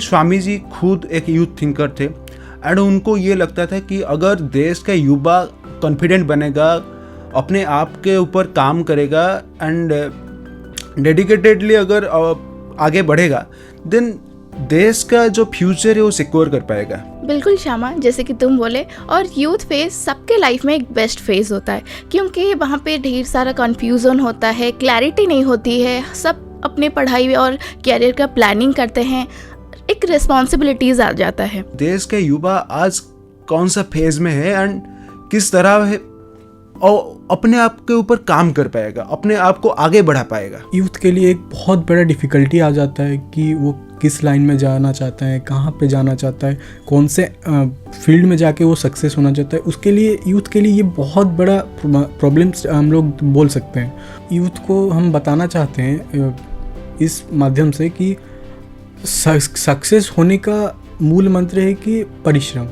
स्वामी जी खुद एक youth thinker थे एंड उनको ये लगता था कि अगर देश का युवा कॉन्फिडेंट बनेगा, अपने आप के ऊपर काम करेगा एंड डेडिकेटेडली अगर आगे बढ़ेगा, देन देश का जो फ्यूचर है वो सिक्योर कर पाएगा। बिल्कुल श्यामा, जैसे कि तुम बोले, और यूथ फेज सबके लाइफ में एक बेस्ट फेज होता है, क्योंकि वहाँ पे ढेर सारा कन्फ्यूजन होता है, क्लैरिटी नहीं होती है, सब अपने पढ़ाई और कैरियर का प्लानिंग करते हैं, एक रिस्पॉन्सिबिलिटीज आ जाता है। देश के युवा आज कौन सा फेज में है एंड किस तरह है और अपने आप के ऊपर काम कर पाएगा, अपने आप को आगे बढ़ा पाएगा। यूथ के लिए एक बहुत बड़ा डिफ़िकल्टी आ जाता है कि वो किस लाइन में जाना चाहता है, कहाँ पे जाना चाहता है, कौन से फील्ड में जाके वो सक्सेस होना चाहता है। उसके लिए यूथ के लिए ये बहुत बड़ा प्रॉब्लम्स हम लोग बोल सकते हैं। यूथ को हम बताना चाहते हैं इस माध्यम से कि सक्सेस होने का मूल मंत्र है कि परिश्रम।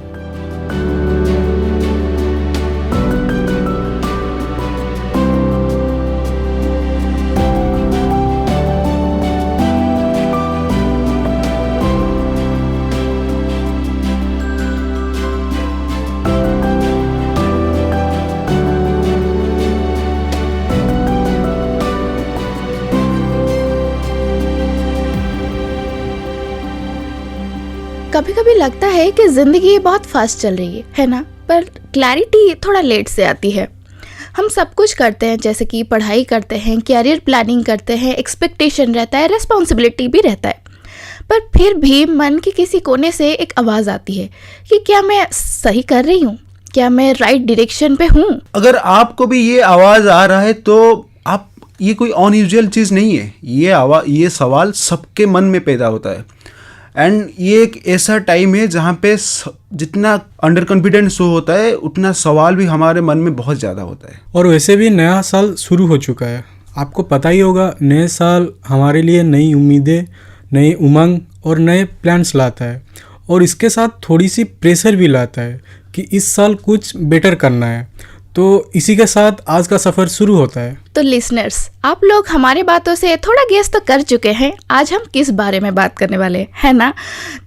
कभी कभी लगता है कि ज़िंदगी बहुत फास्ट चल रही है ना, पर क्लैरिटी थोड़ा लेट से आती है। हम सब कुछ करते हैं, जैसे कि पढ़ाई करते हैं, कैरियर प्लानिंग करते हैं, एक्सपेक्टेशन रहता है, रिस्पॉन्सिबिलिटी भी रहता है, पर फिर भी मन के किसी कोने से एक आवाज़ आती है कि क्या मैं सही कर रही हूँ, क्या मैं राइट डायरेक्शन पे हूँ। अगर आपको भी ये आवाज़ आ रहा है तो आप, ये कोई अनयूजुअल चीज़ नहीं है, ये सवाल सबके मन में पैदा होता है एंड ये एक ऐसा टाइम है जहाँ पे जितना अंडर कॉन्फिडेंस शो होता है उतना सवाल भी हमारे मन में बहुत ज़्यादा होता है। और वैसे भी नया साल शुरू हो चुका है, आपको पता ही होगा, नए साल हमारे लिए नई उम्मीदें, नई उमंग और नए प्लान्स लाता है, और इसके साथ थोड़ी सी प्रेशर भी लाता है कि इस साल कुछ बेटर करना है। तो इसी के साथ आज का सफ़र शुरू होता है। तो लिसनर्स, आप लोग हमारे बातों से थोड़ा गेस तो कर चुके हैं आज हम किस बारे में बात करने वाले हैं ना।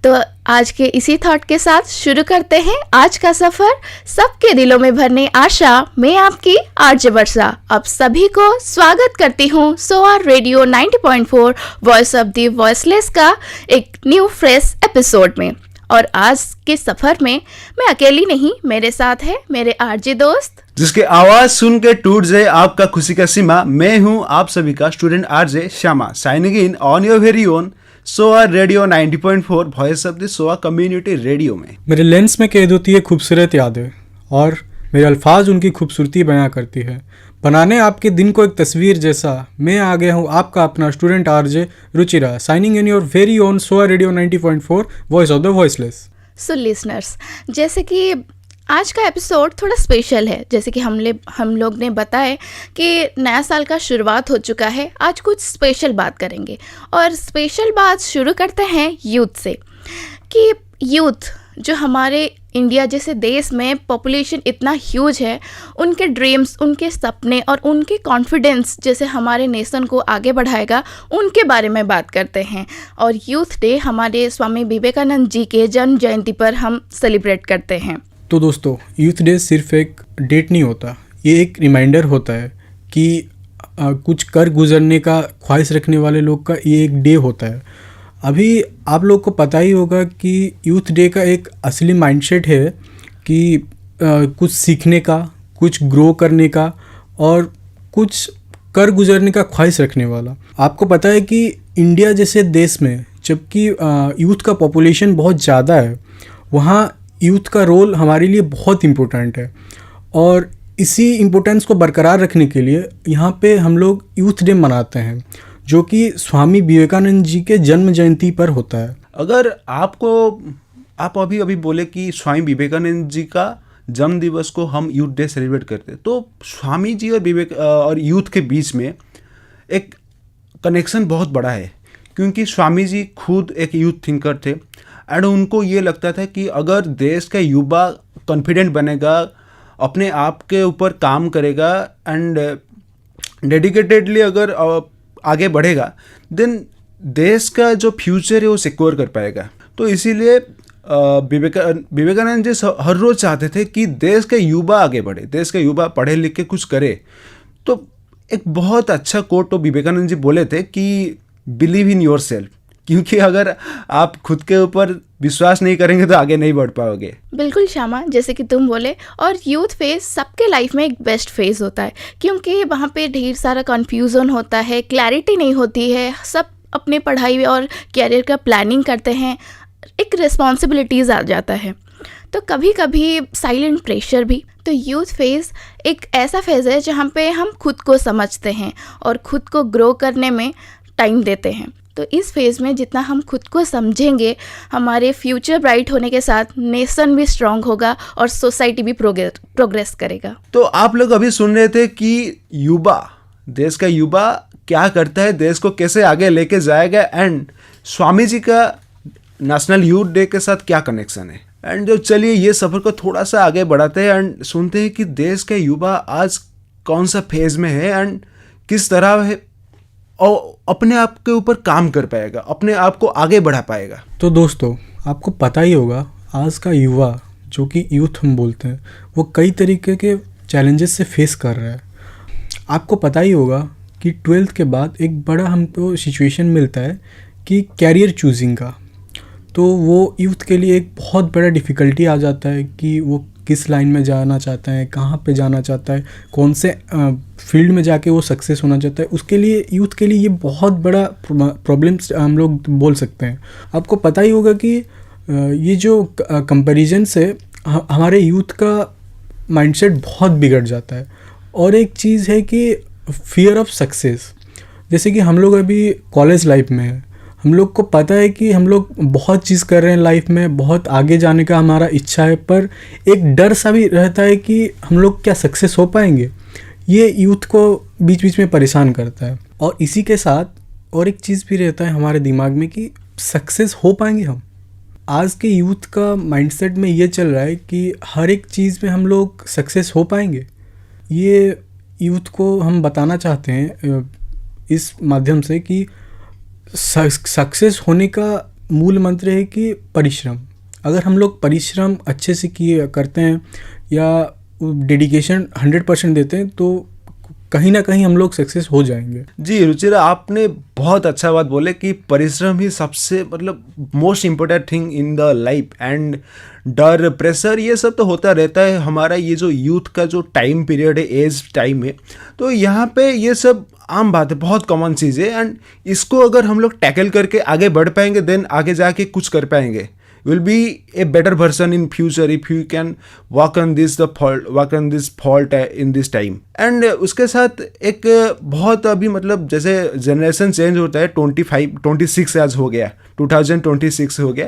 तो आज के इसी थॉट के साथ शुरू करते हैं आज का सफ़र, सबके दिलों में भरने आशा। मैं आपकी आरजे वर्षा अब सभी को स्वागत करती हूँ सोआर radio 90.4 voice of the voiceless का एक न्यू फ्रेश एपिसोड में। और आज के सफर में मैं अकेली नहीं, मेरे साथ है मेरे आरजे दोस्त, जिसके आवाज सुन के टूट जाए आपका खुशी का सीमा। मैं हूं आप सभी का student RJ Shyama, signing in on your very own सोआर radio 90.4 voice of the SOA community radio में। मेरे लेंस में कैद होती है खूबसूरत यादें और मेरे अल्फाज उनकी खूबसूरती बयां करती है, बनाने आपके दिन को एक तस्वीर जैसा। मैं आ गया हूँ आपका अपना student RJ Ruchira, signing in your very own SOA radio 90.4 voice of the voiceless. So listeners, जैसे कि आज का एपिसोड थोड़ा स्पेशल है, जैसे कि हम लोग ने बताया कि नया साल का शुरुआत हो चुका है, आज कुछ स्पेशल बात करेंगे। और स्पेशल बात शुरू करते हैं यूथ से, कि यूथ जो हमारे इंडिया जैसे देश में पॉपुलेशन इतना ह्यूज है, उनके ड्रीम्स, उनके सपने और उनके कॉन्फिडेंस जैसे हमारे नेशन को आगे बढ़ाएगा, उनके बारे में बात करते हैं। और यूथ डे हमारे स्वामी विवेकानंद जी के जन्म जयंती पर हम सेलिब्रेट करते हैं। तो दोस्तों, यूथ डे सिर्फ एक डेट नहीं होता, ये एक रिमाइंडर होता है कि कुछ कर गुजरने का ख्वाहिश रखने वाले लोग का ये एक डे होता है। अभी आप लोग को पता ही होगा कि यूथ डे का एक असली माइंडसेट है कि कुछ सीखने का, कुछ ग्रो करने का और कुछ कर गुजरने का ख्वाहिश रखने वाला। आपको पता है कि इंडिया जैसे देश में जबकि यूथ का पॉपुलेशन बहुत ज़्यादा है, वहाँ यूथ का रोल हमारे लिए बहुत इम्पोर्टेंट है। और इसी इम्पोर्टेंस को बरकरार रखने के लिए यहाँ पे हम लोग यूथ डे मनाते हैं, जो कि स्वामी विवेकानंद जी के जन्म जयंती पर होता है। अगर आप अभी बोले कि स्वामी विवेकानंद जी का जन्म दिवस को हम यूथ डे सेलिब्रेट करते हैं, तो स्वामी जी और यूथ के बीच में एक कनेक्शन बहुत बड़ा है, क्योंकि स्वामी जी खुद एक यूथ थिंकर थे एंड उनको ये लगता था कि अगर देश का युवा कॉन्फिडेंट बनेगा, अपने आप के ऊपर काम करेगा एंड डेडिकेटेडली अगर आगे बढ़ेगा, देन देश का जो फ्यूचर है वो सिक्योर कर पाएगा। तो इसीलिए विवेकानंद जी हर रोज चाहते थे कि देश के युवा आगे बढ़े, देश के युवा पढ़े लिख के कुछ करे। तो एक बहुत अच्छा कोट तो विवेकानंद जी बोले थे कि बिलीव इन योर सेल्फ, क्योंकि अगर आप खुद के ऊपर विश्वास नहीं करेंगे तो आगे नहीं बढ़ पाओगे। बिल्कुल श्यामा, जैसे कि तुम बोले, और यूथ फेज सबके लाइफ में एक बेस्ट फेज होता है, क्योंकि वहाँ पे ढेर सारा कन्फ्यूज़न होता है, क्लैरिटी नहीं होती है, सब अपने पढ़ाई और कैरियर का प्लानिंग करते हैं, एक रिस्पॉन्सिबिलिटीज़ आ जाता है, तो कभी कभी साइलेंट प्रेशर भी। तो यूथ फेज़ एक ऐसा फेज़ है जहाँ पे हम खुद को समझते हैं और खुद को ग्रो करने में टाइम देते हैं। तो इस फेज़ में जितना हम खुद को समझेंगे, हमारे फ्यूचर ब्राइट होने के साथ नेशन भी स्ट्रांग होगा और सोसाइटी भी प्रोग्रेस करेगा। तो आप लोग अभी सुन रहे थे कि युवा, देश का युवा क्या करता है, देश को कैसे आगे लेके जाएगा, एंड स्वामी जी का नेशनल यूथ डे के साथ क्या कनेक्शन है। एंड जो चलिए ये सफ़र को थोड़ा सा आगे बढ़ाते हैं एंड सुनते हैं कि देश के युवा आज कौन सा फेज में है एंड किस तरह है और अपने आप के ऊपर काम कर पाएगा, अपने आप को आगे बढ़ा पाएगा। तो दोस्तों, आपको पता ही होगा आज का युवा, जो कि यूथ हम बोलते हैं, वो कई तरीके के चैलेंजेस से फेस कर रहा है। आपको पता ही होगा कि 12th के बाद एक बड़ा हमको सिचुएशन मिलता है कि कैरियर चूजिंग का। तो वो यूथ के लिए एक बहुत बड़ा डिफ़िकल्टी आ जाता है कि वो किस लाइन में जाना चाहता है, कहाँ पे जाना चाहता है, कौन से फील्ड में जाके वो सक्सेस होना चाहता है। उसके लिए यूथ के लिए ये बहुत बड़ा प्रॉब्लम्स हम लोग बोल सकते हैं। आपको पता ही होगा कि ये जो कंपैरिजन से हमारे यूथ का माइंडसेट बहुत बिगड़ जाता है। और एक चीज़ है कि फियर ऑफ सक्सेस, जैसे कि हम लोग अभी कॉलेज लाइफ में हैं, हम लोग को पता है कि हम लोग बहुत चीज़ कर रहे हैं लाइफ में, बहुत आगे जाने का हमारा इच्छा है, पर एक डर सा भी रहता है कि हम लोग क्या सक्सेस हो पाएंगे। ये यूथ को बीच बीच में परेशान करता है। और इसी के साथ और एक चीज़ भी रहता है हमारे दिमाग में कि सक्सेस हो पाएंगे हम। आज के यूथ का माइंडसेट में ये चल रहा है कि हर एक चीज़ में हम लोग सक्सेस हो पाएंगे। ये यूथ को हम बताना चाहते हैं इस माध्यम से कि सक्सेस होने का मूल मंत्र है कि परिश्रम। अगर हम लोग परिश्रम अच्छे से करते हैं या डेडिकेशन 100% देते हैं तो कहीं ना कहीं हम लोग सक्सेस हो जाएंगे। जी रुचिरा, आपने बहुत अच्छा बात बोले कि परिश्रम ही सबसे most important thing in the life. And डर, प्रेशर, ये सब तो होता रहता है। हमारा ये जो यूथ का जो टाइम पीरियड है, एज टाइम है, तो यहाँ पे ये सब आम बात है, बहुत कॉमन चीज़ है। एंड इसको अगर हम लोग टैकल करके आगे बढ़ पाएंगे, देन आगे जाके कुछ कर पाएंगे। Will be a better person in future if you can work on this fault in this time. And उसके साथ एक बहुत अभी जैसे जनरेशन चेंज होता है, 26 आज हो गया, 2026 हो गया,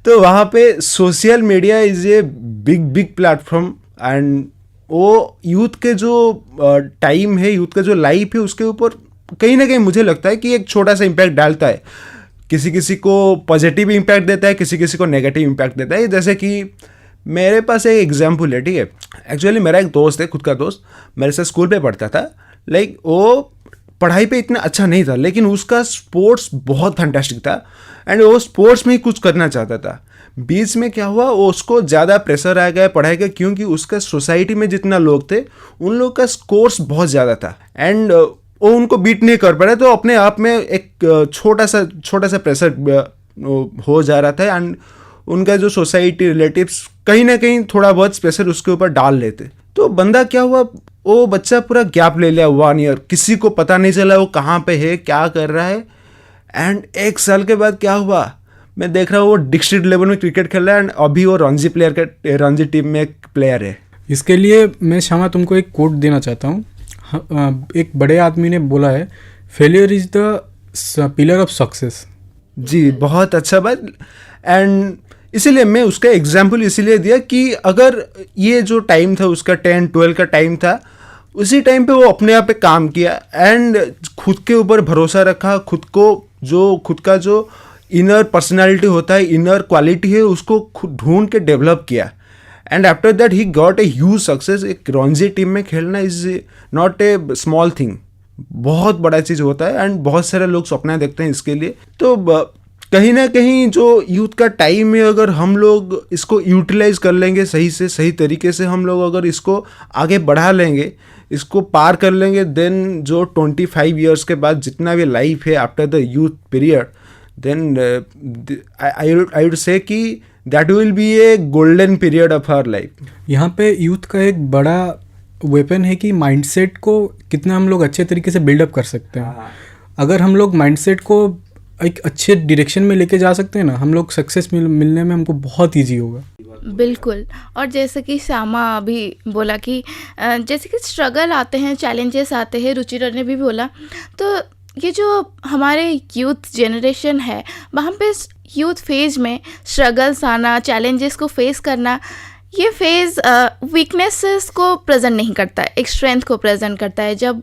तो वहाँ पे social media is a big platform. And वो यूथ के जो टाइम है, यूथ का जो लाइफ है, उसके ऊपर कहीं ना कहीं मुझे लगता है कि एक छोटा सा इम्पैक्ट डालता है। किसी को पॉजिटिव इम्पैक्ट देता है, किसी को नेगेटिव इम्पैक्ट देता है। जैसे कि मेरे पास एक एग्जाम्पल है, ठीक है। एक्चुअली मेरा एक दोस्त है, खुद का दोस्त, मेरे साथ स्कूल पे पढ़ता था। लाइक वो पढ़ाई पे इतना अच्छा नहीं था, लेकिन उसका स्पोर्ट्स बहुत फैंटास्टिक था एंड वो स्पोर्ट्स में ही कुछ करना चाहता था। बीच में क्या हुआ, वो उसको ज़्यादा प्रेशर आ गया पढ़ाई का, क्योंकि उसका सोसाइटी में जितना लोग थे उन लोग का स्कोर्स बहुत ज़्यादा था एंड वो उनको बीट नहीं कर पा रहे। तो अपने आप में एक छोटा सा प्रेशर हो जा रहा था एंड उनका जो सोसाइटी, रिलेटिव्स कहीं ना कहीं थोड़ा बहुत प्रेशर उसके ऊपर डाल लेते। तो बंदा क्या हुआ, वो बच्चा पूरा गैप ले लिया 1 ईयर, किसी को पता नहीं चला वो कहाँ पे है, क्या कर रहा है। एंड 1 साल के बाद क्या हुआ, मैं देख रहा हूँ वो डिस्ट्रिक्ट लेवल में क्रिकेट खेल रहा है एंड अभी वो रणजी टीम में एक प्लेयर है। इसके लिए मैं श्यामा तुमको एक कोट देना चाहता हूँ। एक बड़े आदमी ने बोला है, failure is the pillar of success. जी, बहुत अच्छा बात। एंड इसीलिए मैं उसका एग्जाम्पल इसीलिए दिया कि अगर ये जो टाइम था उसका 10-12 का टाइम था, उसी टाइम पे वो अपने आप पे काम किया एंड खुद के ऊपर भरोसा रखा, खुद का जो इनर पर्सनालिटी होता है, इनर क्वालिटी है, उसको खुद ढूंढ के डेवलप किया and after that he got a huge success. एक रणजी टीम में खेलना is not a small thing, बहुत बड़ा चीज़ होता है एंड बहुत सारे लोग सपना देखते हैं इसके लिए। तो कहीं ना कहीं जो यूथ का टाइम है, अगर हम लोग इसको यूटिलाइज कर लेंगे सही से सही तरीके से, हम लोग अगर इसको आगे बढ़ा लेंगे, इसको पार कर लेंगे, देन जो 25 ईयर्स के बाद जितना भी लाइफ है after the youth period, then I would say कि that will be a golden period of our life. यहाँ पे यूथ का एक बड़ा वेपन है कि माइंडसेट को कितना हम लोग अच्छे तरीके से बिल्डअप कर सकते हैं। अगर हम लोग माइंडसेट को एक अच्छे डायरेक्शन में लेके जा सकते हैं ना, हम लोग सक्सेस मिलने में हमको बहुत ईजी होगा। बिल्कुल। और जैसे कि श्यामा अभी बोला कि जैसे कि स्ट्रगल आते हैं, चैलेंजेस आते हैं, रुचिरा ने भी बोला, तो ये जो हमारे यूथ जनरेशन है वहाँ पे यूथ फेज में स्ट्रगल्स आना, चैलेंजेस को फेस करना, ये फेज़ वीकनेसेस को प्रेजेंट नहीं करता है, एक स्ट्रेंथ को प्रेजेंट करता है। जब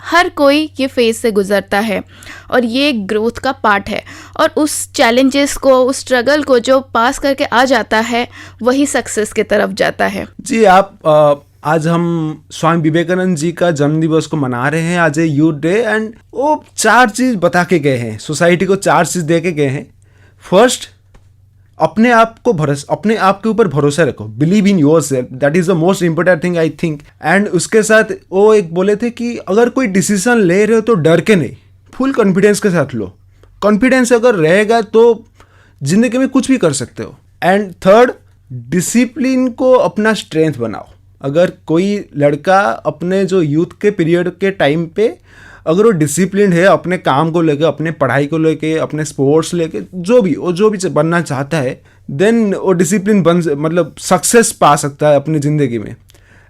हर कोई ये फेज़ से गुज़रता है और ये ग्रोथ का पार्ट है, और उस चैलेंजेस को, उस स्ट्रगल को जो पास करके आ जाता है वही सक्सेस की तरफ जाता है। जी, आप आज हम स्वामी विवेकानंद जी का जन्म दिवस को मना रहे हैं, आज है यूथ डे, एंड वो 4 चीज़ बता के गए हैं, सोसाइटी को 4 चीज़ दे के गए हैं। फर्स्ट, अपने आप के ऊपर भरोसा रखो, believe in your self, that is the most important thing I think. And उसके साथ वो एक बोले थे कि अगर कोई डिसीजन ले रहे हो तो डर के नहीं, फुल कॉन्फिडेंस के साथ लो। कॉन्फिडेंस अगर रहेगा तो जिंदगी में कुछ भी कर सकते हो। एंड थर्ड, डिसिप्लिन को अपना स्ट्रेंथ बनाओ। अगर कोई लड़का अपने जो यूथ के पीरियड के टाइम पे अगर वो डिसिप्लिन है अपने काम को लेके, अपने पढ़ाई को लेके, अपने स्पोर्ट्स लेके, जो भी बनना चाहता है, देन वो डिसिप्लिन मतलब सक्सेस पा सकता है अपनी ज़िंदगी में।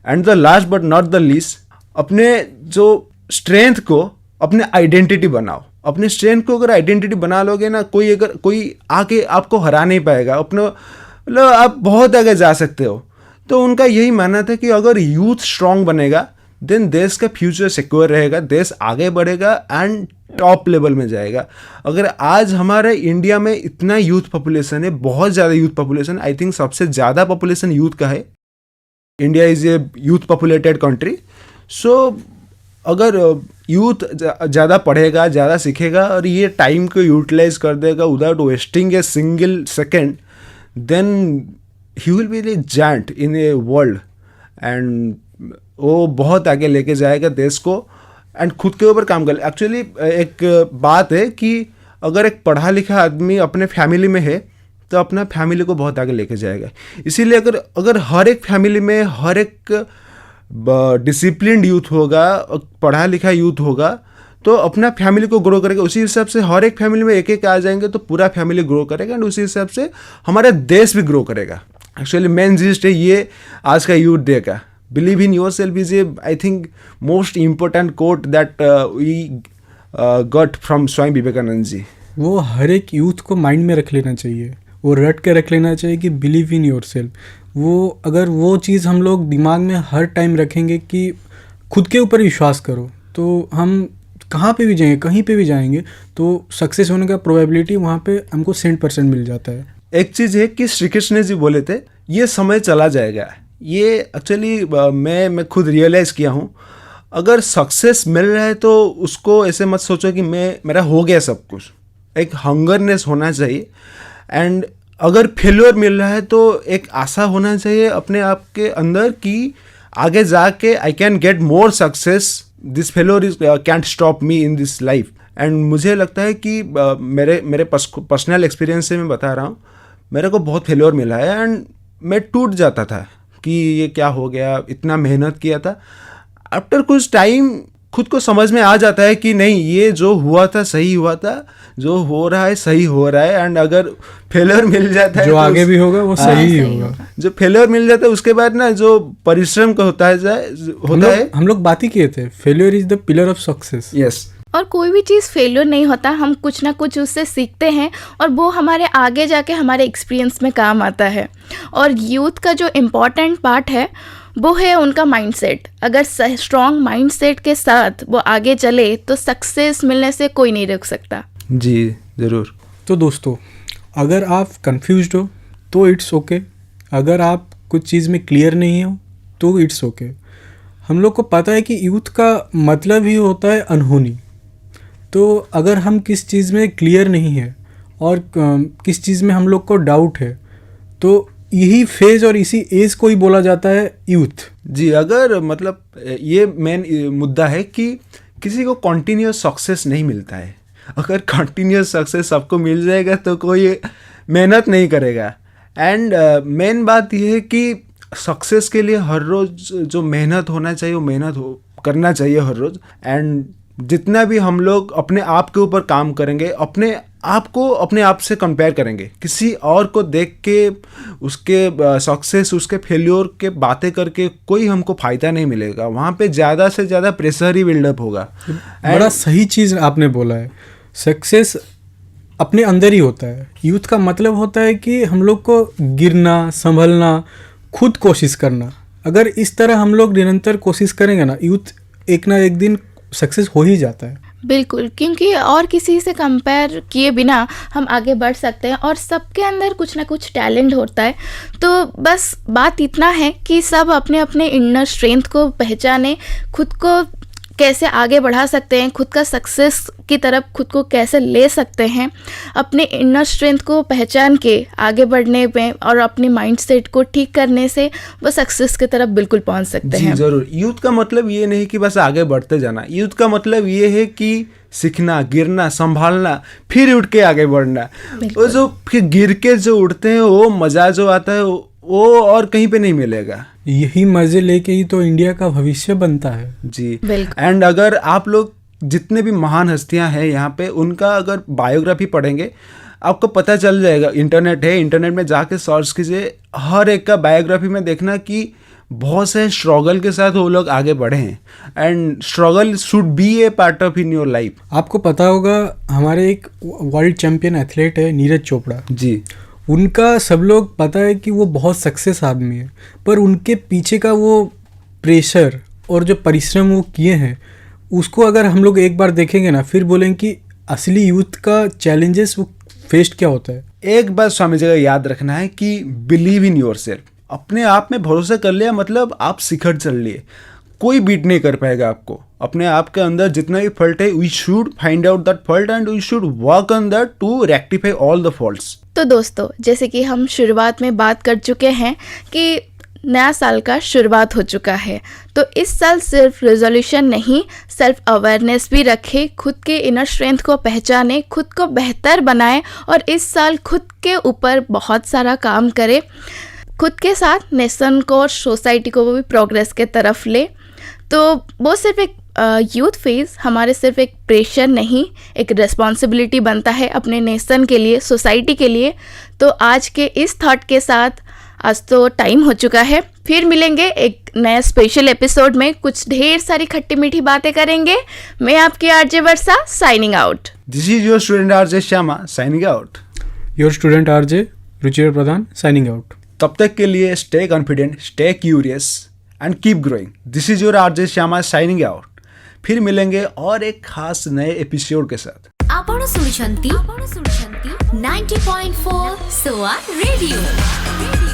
And the last but not the least, अपने जो स्ट्रेंथ को अपने आइडेंटिटी बनाओ। अपने स्ट्रेंथ को अगर आइडेंटिटी बना लोगे ना, कोई आके आपको हरा नहीं पाएगा। मतलब आप बहुत आगे जा सकते हो। तो उनका यही मानना था कि अगर यूथ स्ट्रांग बनेगा देन देश का फ्यूचर सिक्योर रहेगा, देश आगे बढ़ेगा एंड टॉप लेवल में जाएगा। अगर आज हमारे इंडिया में इतना यूथ पॉपुलेशन है, बहुत ज़्यादा यूथ पॉपुलेशन, आई थिंक सबसे ज़्यादा पॉपुलेशन यूथ का है। India is a youth populated country. So अगर यूथ ज़्यादा पढ़ेगा, ज़्यादा सीखेगा और ये टाइम को यूटिलाइज कर देगा without wasting a single second, then he will be a giant in a world, and वो बहुत आगे लेके जाएगा देश को एंड खुद के ऊपर काम कर। एक्चुअली एक बात है कि अगर एक पढ़ा लिखा आदमी अपने फैमिली में है तो अपना फैमिली को बहुत आगे लेके जाएगा। इसीलिए अगर हर एक फैमिली में हर एक डिसिप्लिन्ड यूथ होगा, पढ़ा लिखा यूथ होगा, तो अपना फैमिली को ग्रो करेगा। उसी हिसाब से हर एक फैमिली में एक आ जाएंगे तो पूरा फैमिली ग्रो करेगा एंड उसी हिसाब से हमारा देश भी ग्रो करेगा। एक्चुअली मेन जिस्ट है ये आज का यूथ डे का। Believe in yourself is a, I think, most important quote that we got from Swami Vivekananda ji. वो हर एक यूथ को माइंड में रख लेना चाहिए, वो रट के रख लेना चाहिए कि बिलीव इन योर सेल्फ। वो अगर वो चीज़ हम लोग दिमाग में हर टाइम रखेंगे कि खुद के ऊपर विश्वास करो, तो हम कहाँ पे भी जाएंगे, कहीं पे भी जाएंगे, तो सक्सेस होने का प्रोबेबिलिटी वहाँ पे हमको 100% मिल जाता है। एक चीज़ है कि श्री कृष्ण जी बोले थे ये समय चला जाएगा। ये एक्चुअली मैं खुद रियलाइज़ किया हूँ। अगर सक्सेस मिल रहा है तो उसको ऐसे मत सोचो कि मेरा हो गया सब कुछ। एक हंगरनेस होना चाहिए। एंड अगर फेल्योर मिल रहा है तो एक आशा होना चाहिए अपने आप के अंदर कि आगे जाके I can get more success, this failure is cantt stop me in this life. And मुझे लगता है कि मेरे पर्सनल एक्सपीरियंस से मैं बता रहा हूँ, मेरे को बहुत फेल्योर मिला है एंड मैं टूट जाता था कि ये क्या हो गया, इतना मेहनत किया था। आफ्टर कुछ टाइम खुद को समझ में आ जाता है कि नहीं, ये जो हुआ था सही हुआ था, जो हो रहा है सही हो रहा है। एंड अगर फेलियर मिल जाता है जो तो आगे भी होगा वो सही ही होगा। जो फेलियर मिल जाता है उसके बाद ना जो परिश्रम का होता है हम लोग बात ही किए थे, failure is the pillar of success. Yes. और कोई भी चीज़ फेलियर नहीं होता, हम कुछ ना कुछ उससे सीखते हैं और वो हमारे आगे जाके हमारे एक्सपीरियंस में काम आता है। और यूथ का जो इम्पॉर्टेंट पार्ट है वो है उनका माइंडसेट। अगर स्ट्रॉन्ग माइंडसेट के साथ वो आगे चले तो सक्सेस मिलने से कोई नहीं रोक सकता। जी ज़रूर। तो दोस्तों, अगर आप कंफ्यूज्ड हो तो इट्स ओके, अगर आप कुछ चीज़ में क्लियर नहीं हो तो इट्स ओके। हम लोग को पता है कि यूथ का मतलब ही होता है अनहोनी। तो अगर हम किस चीज़ में क्लियर नहीं है और किस चीज़ में हम लोग को डाउट है, तो यही फेज और इसी एज को ही बोला जाता है यूथ। जी, अगर मतलब ये मेन मुद्दा है कि किसी को कॉन्टिन्यूस सक्सेस नहीं मिलता है। अगर कॉन्टिन्यूस सक्सेस सबको मिल जाएगा तो कोई मेहनत नहीं करेगा। एंड मेन बात यह है कि सक्सेस के लिए हर रोज़ जो मेहनत होना चाहिए वो करना चाहिए हर रोज़। एंड जितना भी हम लोग अपने आप के ऊपर काम करेंगे, अपने आप को अपने आप से कंपेयर करेंगे, किसी और को देख के उसके सक्सेस उसके फेल्योर के बातें करके कोई हमको फ़ायदा नहीं मिलेगा। वहाँ पे ज़्यादा से ज़्यादा प्रेशर ही बिल्डअप होगा। बड़ा सही चीज़ आपने बोला है, सक्सेस अपने अंदर ही होता है। यूथ का मतलब होता है कि हम लोग को गिरना, संभलना, खुद कोशिश करना। अगर इस तरह हम लोग निरंतर कोशिश करेंगे ना, यूथ एक ना एक दिन सक्सेस हो ही जाता है। बिल्कुल, क्योंकि और किसी से कंपेयर किए बिना हम आगे बढ़ सकते हैं और सबके अंदर कुछ ना कुछ टैलेंट होता है। तो बस बात इतना है कि सब अपने अपने इनर स्ट्रेंथ को पहचाने, खुद को कैसे आगे बढ़ा सकते हैं, खुद का सक्सेस की तरफ खुद को कैसे ले सकते हैं, अपने इनर स्ट्रेंथ को पहचान के आगे बढ़ने में और अपने माइंडसेट को ठीक करने से वो सक्सेस की तरफ बिल्कुल पहुंच सकते हैं। जी ज़रूर। यूथ का मतलब ये नहीं कि बस आगे बढ़ते जाना। यूथ का मतलब ये है कि सीखना, गिरना, संभालना, फिर उठ के आगे बढ़ना। वो जो फिर गिर के जो उठते हैं वो मज़ा जो आता है वो और कहीं पे नहीं मिलेगा। यही मज़े लेके ही तो इंडिया का भविष्य बनता है। जी। एंड अगर आप लोग जितने भी महान हस्तियां हैं यहाँ पे, उनका अगर बायोग्राफी पढ़ेंगे आपको पता चल जाएगा। इंटरनेट है, इंटरनेट में जाके सर्च कीजिए, हर एक का बायोग्राफी में देखना कि बहुत से स्ट्रगल के साथ वो लोग आगे बढ़े हैं। And struggle should be A part of in your life. आपको पता होगा हमारे एक वर्ल्ड चैंपियन एथलीट है नीरज चोपड़ा जी। उनका सब लोग पता है कि वो बहुत सक्सेस आदमी है, पर उनके पीछे का वो प्रेशर और जो परिश्रम वो किए हैं उसको अगर हम लोग एक बार देखेंगे ना, फिर बोलेंगे कि असली यूथ का चैलेंजेस वो फेस क्या होता है। एक बात स्वामी जी का याद रखना है कि बिलीव इन योर सेल्फ। अपने आप में भरोसा कर लिया मतलब आप शिखर चल लिए, कोई बीट नहीं कर पाएगा आपको। अपने आप के अंदर जितना भी फॉल्ट है, we should find out that fault and we should work on that to rectify all the faults. तो दोस्तों, जैसे कि हम शुरुआत में बात कर चुके हैं कि नया साल का शुरुआत हो चुका है, तो इस साल सिर्फ रेजोल्यूशन नहीं, सेल्फ अवेयरनेस भी रखें, खुद के इनर स्ट्रेंथ को पहचानें, खुद को बेहतर बनाएं और इस साल खुद के ऊपर बहुत सारा काम करें। खुद के साथ नेशन को और सोसाइटी को भी प्रोग्रेस के तरफ ले। तो वो सिर्फ एक यूथ फेज हमारे सिर्फ एक प्रेशर नहीं, एक रिस्पॉन्सिबिलिटी बनता है अपने नेशन के लिए, सोसाइटी के लिए। तो आज के इस थॉट के साथ आज तो टाइम हो चुका है, फिर मिलेंगे एक नया स्पेशल एपिसोड में, कुछ ढेर सारी खट्टी मीठी बातें करेंगे। मैं आपकी RJ Varsha signing out. This is your student RJ Shyama signing out. Your student RJ Ruchir Pradhan signing out. तब तक के लिए stay confident, stay curious and keep growing. This is your RJ Shyama signing out. फिर मिलेंगे और एक खास नए एपिसोड के साथ। आपण सुनुछंती 90.4 सोआ रेडियो।